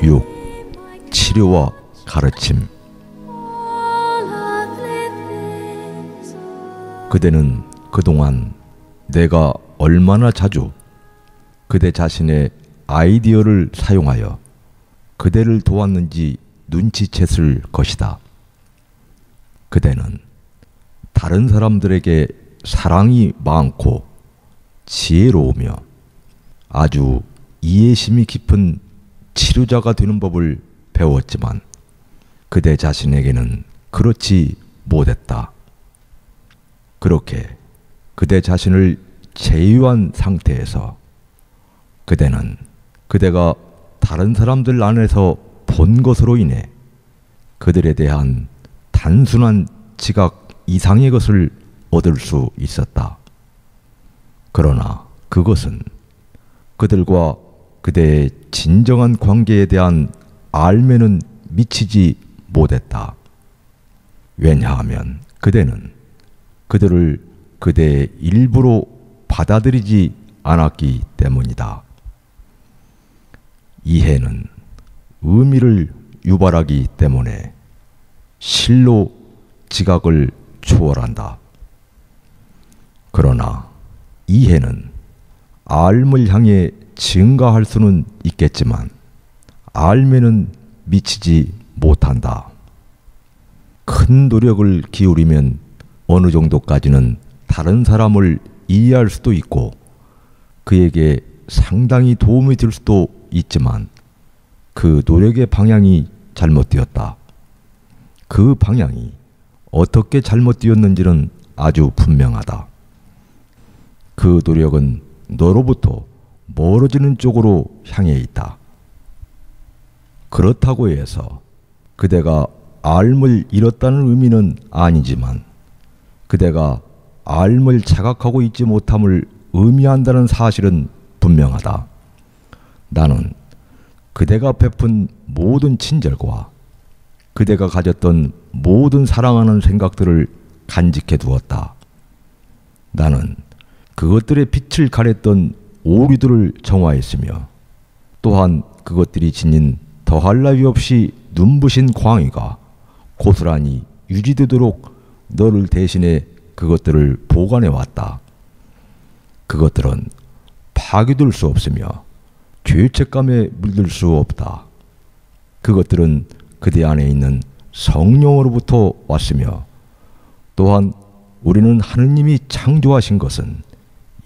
6. 치료와 가르침. 그대는 그동안 내가 얼마나 자주 그대 자신의 아이디어를 사용하여 그대를 도왔는지 눈치챘을 것이다. 그대는 다른 사람들에게 사랑이 많고 지혜로우며 아주 이해심이 깊은 치료자가 되는 법을 배웠지만 그대 자신에게는 그렇지 못했다. 그렇게 그대 자신을 제휴한 상태에서 그대는 그대가 다른 사람들 안에서 본 것으로 인해 그들에 대한 단순한 지각 이상의 것을 얻을 수 있었다. 그러나 그것은 그들과 그대의 진정한 관계에 대한 알매는 미치지 못했다. 왜냐하면 그대는 그들을 그대의 일부로 받아들이지 않았기 때문이다. 이해는 의미를 유발하기 때문에 실로 지각을 초월한다. 그러나 이해는 알을 향해 증가할 수는 있겠지만 알매는 미치지 못한다. 큰 노력을 기울이면 어느 정도까지는 다른 사람을 이해할 수도 있고 그에게 상당히 도움이 될 수도 있지만 그 노력의 방향이 잘못되었다. 그 방향이 어떻게 잘못되었는지는 아주 분명하다. 그 노력은 너로부터 멀어지는 쪽으로 향해 있다. 그렇다고 해서 그대가 알을 잃었다는 의미는 아니지만 그대가 알을 자각하고 있지 못함을 의미한다는 사실은 분명하다. 나는 그대가 베푼 모든 친절과 그대가 가졌던 모든 사랑하는 생각들을 간직해 두었다. 나는 그것들의 빛을 가렸던 오류들을 정화했으며 또한 그것들이 지닌 더할 나위 없이 눈부신 광의가 고스란히 유지되도록 너를 대신해 그것들을 보관해 왔다. 그것들은 파괴될 수 없으며 죄책감에 물들 수 없다. 그것들은 그대 안에 있는 성령으로부터 왔으며 또한 우리는 하느님이 창조하신 것은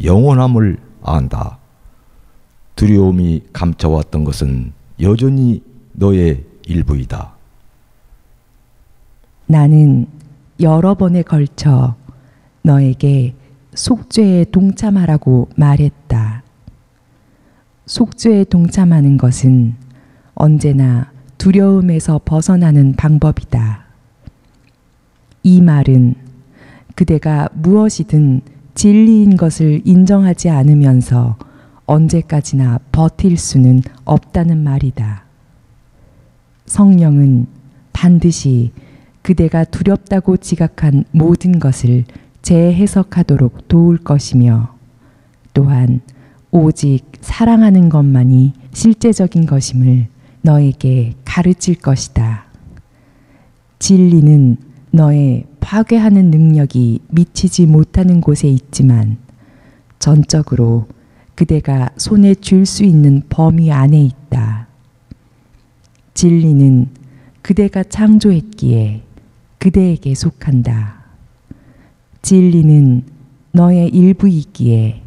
영원함을 안다. 두려움이 감춰왔던 것은 여전히 너의 일부이다. 나는 여러 번에 걸쳐 너에게 속죄에 동참하라고 말했다. 속죄에 동참하는 것은 언제나 두려움에서 벗어나는 방법이다. 이 말은 그대가 무엇이든 진리인 것을 인정하지 않으면서 언제까지나 버틸 수는 없다는 말이다. 성령은 반드시 그대가 두렵다고 지각한 모든 것을 재해석하도록 도울 것이며 또한 오직 사랑하는 것만이 실제적인 것임을 너에게 가르칠 것이다. 진리는 너의 파괴하는 능력이 미치지 못하는 곳에 있지만 전적으로 그대가 손에 쥘 수 있는 범위 안에 있다. 진리는 그대가 창조했기에 그대에게 속한다. 진리는 너의 일부이기에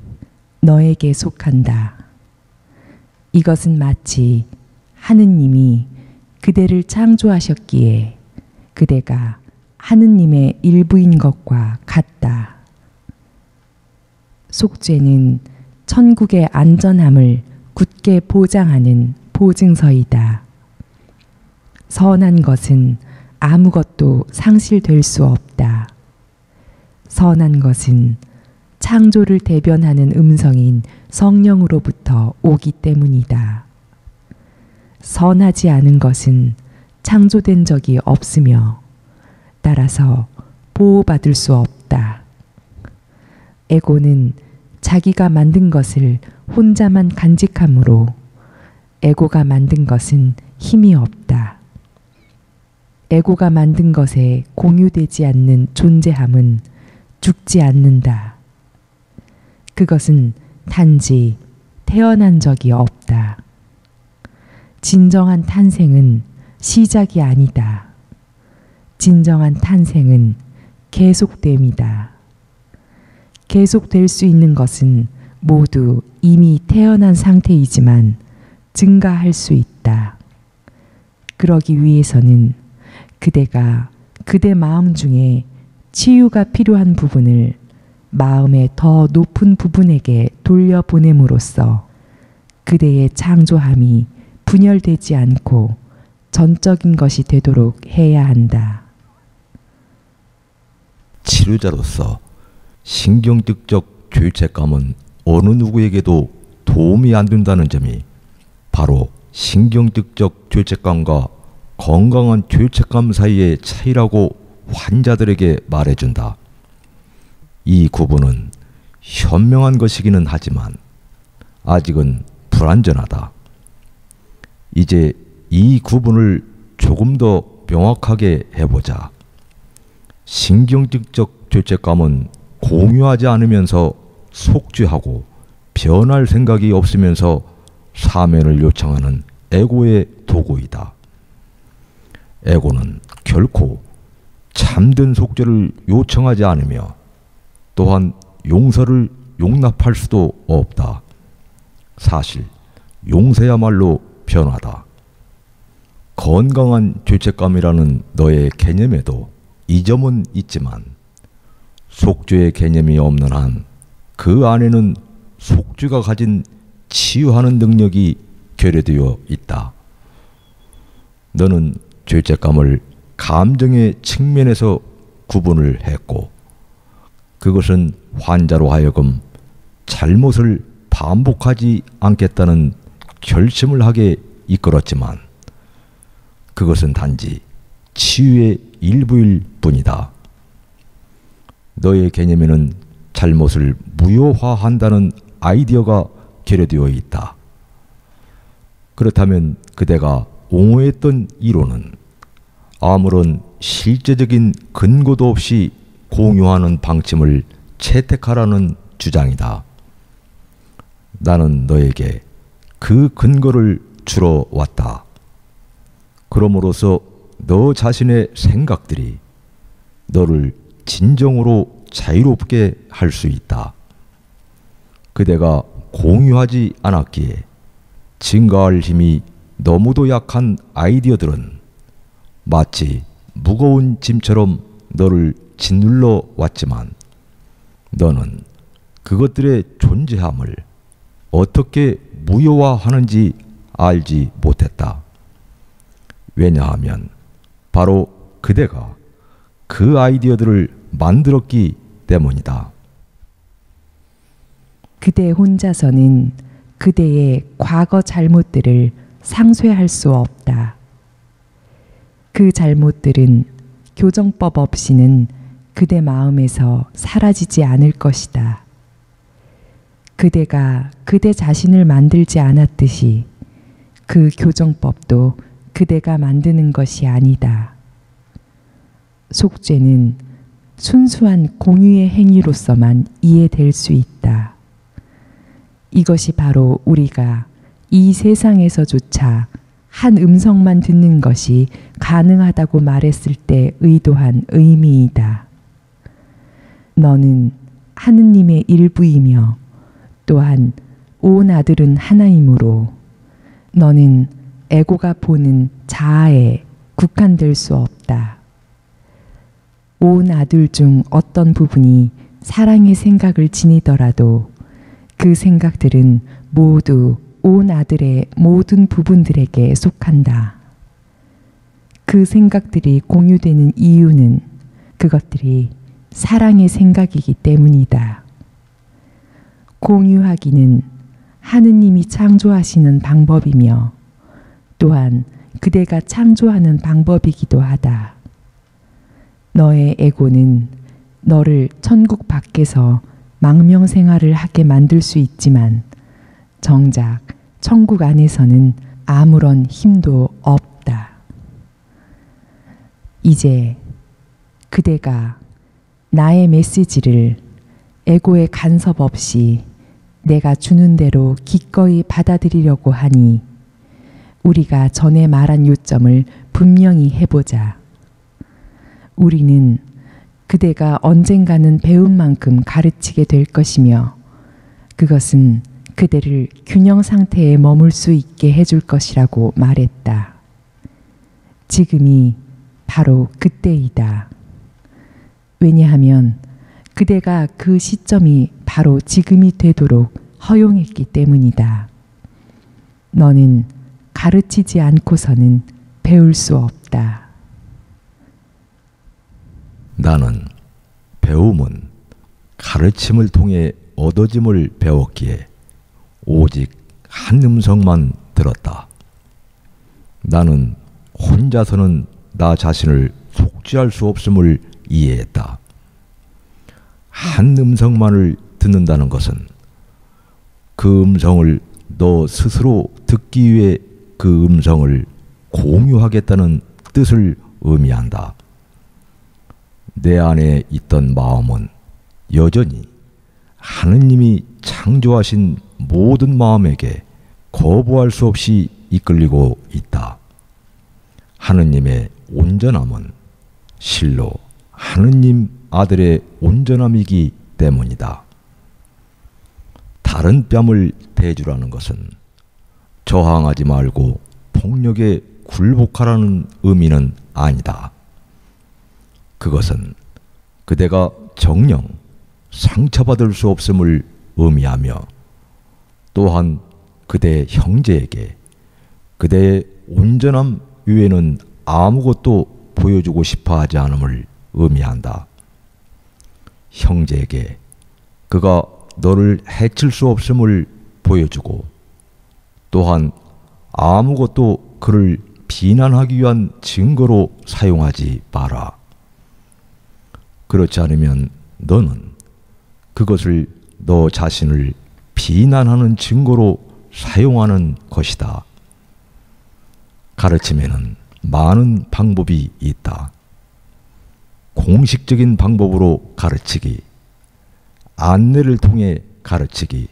너에게 속한다. 이것은 마치 하느님이 그대를 창조하셨기에 그대가 하느님의 일부인 것과 같다. 속죄는 천국의 안전함을 굳게 보장하는 보증서이다. 선한 것은 아무것도 상실될 수 없다. 선한 것은 창조를 대변하는 음성인 성령으로부터 오기 때문이다. 선하지 않은 것은 창조된 적이 없으며 따라서 보호받을 수 없다. 에고는 자기가 만든 것을 혼자만 간직하므로 에고가 만든 것은 힘이 없다. 에고가 만든 것에 공유되지 않는 존재함은 죽지 않는다. 그것은 단지 태어난 적이 없다. 진정한 탄생은 시작이 아니다. 진정한 탄생은 계속됨이다. 계속될 수 있는 것은 모두 이미 태어난 상태이지만 증가할 수 있다. 그러기 위해서는 그대가 그대 마음 중에 치유가 필요한 부분을 마음의 더 높은 부분에게 돌려보냄으로써 그대의 창조함이 분열되지 않고 전적인 것이 되도록 해야 한다. 치료자로서 신경직적 죄책감은 어느 누구에게도 도움이 안 된다는 점이 바로 신경직적 죄책감과 건강한 죄책감 사이의 차이라고 환자들에게 말해준다. 이 구분은 현명한 것이기는 하지만 아직은 불완전하다. 이제 이 구분을 조금 더 명확하게 해보자. 신경직적 죄책감은 공유하지 않으면서 속죄하고 변할 생각이 없으면서 사면을 요청하는 에고의 도구이다. 에고는 결코 참된 속죄를 요청하지 않으며 또한 용서를 용납할 수도 없다. 사실 용서야말로 변화다. 건강한 죄책감이라는 너의 개념에도 이 점은 있지만 속죄의 개념이 없는 한 그 안에는 속죄가 가진 치유하는 능력이 결여되어 있다. 너는 죄책감을 감정의 측면에서 구분을 했고 그것은 환자로 하여금 잘못을 반복하지 않겠다는 결심을 하게 이끌었지만 그것은 단지 치유의 일부일 뿐이다. 너의 개념에는 잘못을 무효화한다는 아이디어가 결여되어 있다. 그렇다면 그대가 옹호했던 이론은 아무런 실제적인 근거도 없이 공유하는 방침을 채택하라는 주장이다. 나는 너에게 그 근거를 주러 왔다. 그럼으로써 너 자신의 생각들이 너를 진정으로 자유롭게 할 수 있다. 그대가 공유하지 않았기에 증가할 힘이 너무도 약한 아이디어들은 마치 무거운 짐처럼 너를 짓눌러 왔지만 너는 그것들의 존재함을 어떻게 무효화하는지 알지 못했다. 왜냐하면 바로 그대가 그 아이디어들을 만들었기 때문이다. 그대 혼자서는 그대의 과거 잘못들을 상쇄할 수 없다. 그 잘못들은 교정법 없이는 그대 마음에서 사라지지 않을 것이다. 그대가 그대 자신을 만들지 않았듯이 그 교정법도 그대가 만드는 것이 아니다. 속죄는 순수한 공유의 행위로서만 이해될 수 있다. 이것이 바로 우리가 이 세상에서조차 한 음성만 듣는 것이 가능하다고 말했을 때 의도한 의미이다. 너는 하느님의 일부이며 또한 온 아들은 하나이므로 너는 에고가 보는 자아에 국한될 수 없다. 온 아들 중 어떤 부분이 사랑의 생각을 지니더라도 그 생각들은 모두 온 아들의 모든 부분들에게 속한다. 그 생각들이 공유되는 이유는 그것들이 사랑의 생각이기 때문이다. 공유하기는 하느님이 창조하시는 방법이며 또한 그대가 창조하는 방법이기도 하다. 너의 에고는 너를 천국 밖에서 망명생활을 하게 만들 수 있지만 정작 천국 안에서는 아무런 힘도 없다. 이제 그대가 나의 메시지를 에고의 간섭 없이 내가 주는 대로 기꺼이 받아들이려고 하니 우리가 전에 말한 요점을 분명히 해보자. 우리는 그대가 언젠가는 배운 만큼 가르치게 될 것이며 그것은 그대를 균형 상태에 머물 수 있게 해줄 것이라고 말했다. 지금이 바로 그때이다. 왜냐하면 그대가 그 시점이 바로 지금이 되도록 허용했기 때문이다. 너는 가르치지 않고서는 배울 수 없다. 나는 배움은 가르침을 통해 얻어짐을 배웠기에 오직 한 음성만 들었다. 나는 혼자서는 나 자신을 속죄할 수 없음을 이해했다. 한 음성만을 듣는다는 것은 그 음성을 너 스스로 듣기 위해 그 음성을 공유하겠다는 뜻을 의미한다. 내 안에 있던 마음은 여전히 하느님이 창조하신 모든 마음에게 거부할 수 없이 이끌리고 있다. 하느님의 온전함은 실로 하느님 아들의 온전함이기 때문이다. 다른 뺨을 대주라는 것은 저항하지 말고 폭력에 굴복하라는 의미는 아니다. 그것은 그대가 정녕 상처받을 수 없음을 의미하며 또한 그대 형제에게 그대의 온전함 외에는 아무것도 보여주고 싶어 하지 않음을 의미한다. 형제에게 그가 너를 해칠 수 없음을 보여주고 또한 아무것도 그를 비난하기 위한 증거로 사용하지 마라. 그렇지 않으면 너는 그것을 너 자신을 비난하는 증거로 사용하는 것이다. 가르침에는 많은 방법이 있다. 공식적인 방법으로 가르치기, 안내를 통해 가르치기,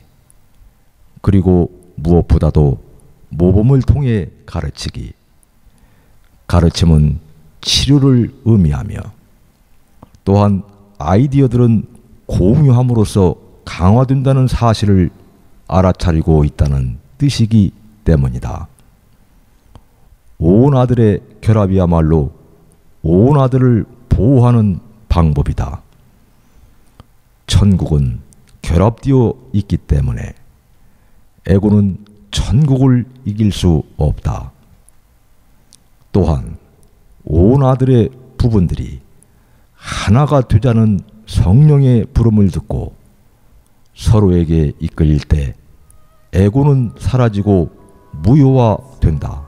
그리고 무엇보다도 모범을 통해 가르치기. 가르침은 치료를 의미하며 또한 아이디어들은 공유함으로써 강화된다는 사실을 알아차리고 있다는 뜻이기 때문이다. 온 아들의 결합이야말로 온 아들을 보호하는 방법이다. 천국은 결합되어 있기 때문에 에고는 천국을 이길 수 없다. 또한 온 아들의 부분들이 하나가 되자는 성령의 부름을 듣고 서로에게 이끌릴 때 에고는 사라지고 무효화된다.